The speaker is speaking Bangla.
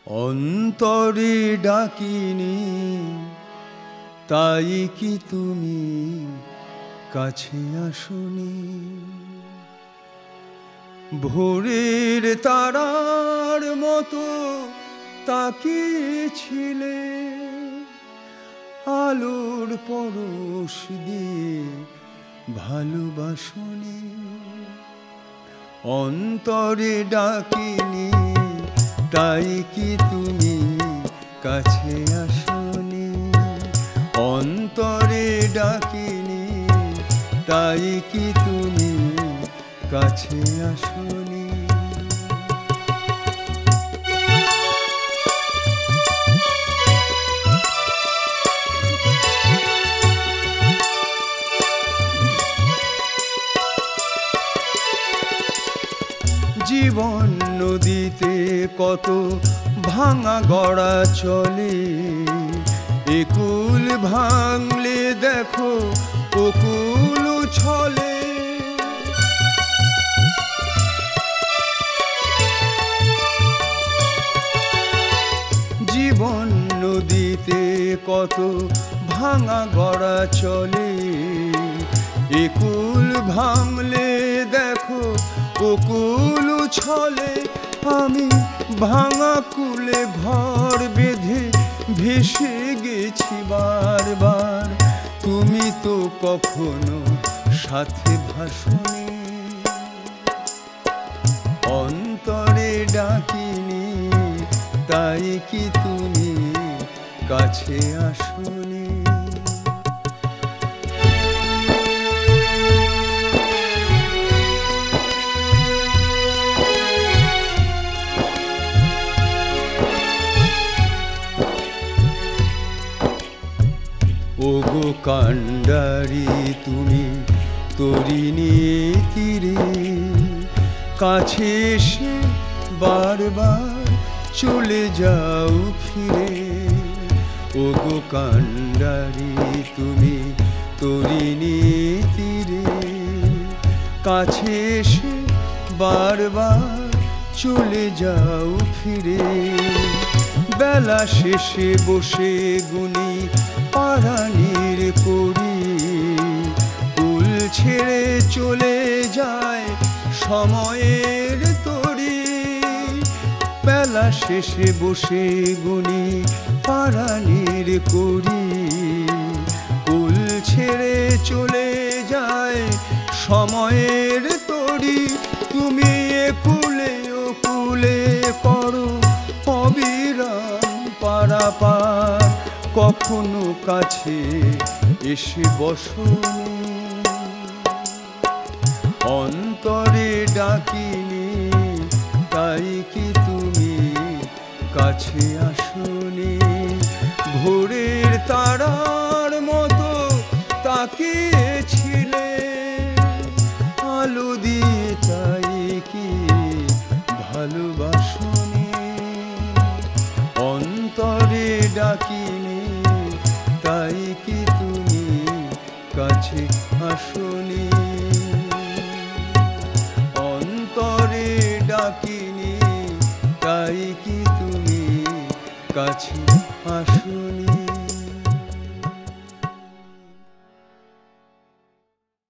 অন্তরে ডাকিনি তাই কি তুমি কাছে আসনি? ভোরের তারার মতো তাকিয়েছিলে, আলোর পরশ দিয়ে ভালোবাসনি। অন্তরে ডাকিনি তাই কি তুমি কাছে আসনি? অন্তরে ডাকিনি তাই কি তুমি কাছে আসনি? জীবন নদীতে কত ভাঙা গড়া চলে, একুল ভাঙলে দেখো ওকুল ছলে। জীবন নদীতে কত ভাঙা গড়া চলে, একুল ভাঙলে দেখো ওকুল ছলে। আমি ভাঙা কুলে ঘর বেঁধে ভেসে গেছি বারবার, তুমি তো কখনো সাথে ভাসনি। অন্তরে ডাকিনি তাই কি তুমি কাছে আসনি? ওগো কান্ডারি তুমি তরিণী তীরে, কাছে এসে বারবার চলে যাও ফিরে। ওগো কান্ডারি তুমি তরিণী তীরে, কাছে এসে বারবার চলে যাও ফিরে। বেলা শেষে বসে গুনি পারানির করি, কুল ছেড়ে চলে যায় সময়ের তরি। বেলা শেষে বসে গুনি পারানির করি, কুল ছেড়ে চলে যায় সময়ের তরি। তুমি একুলে ওকুলে করো অবিরাম পারাপার, কখনো কাছে এসে বসনি। অন্তরে ডাকিনি তাই কি তুমি কাছে আসো?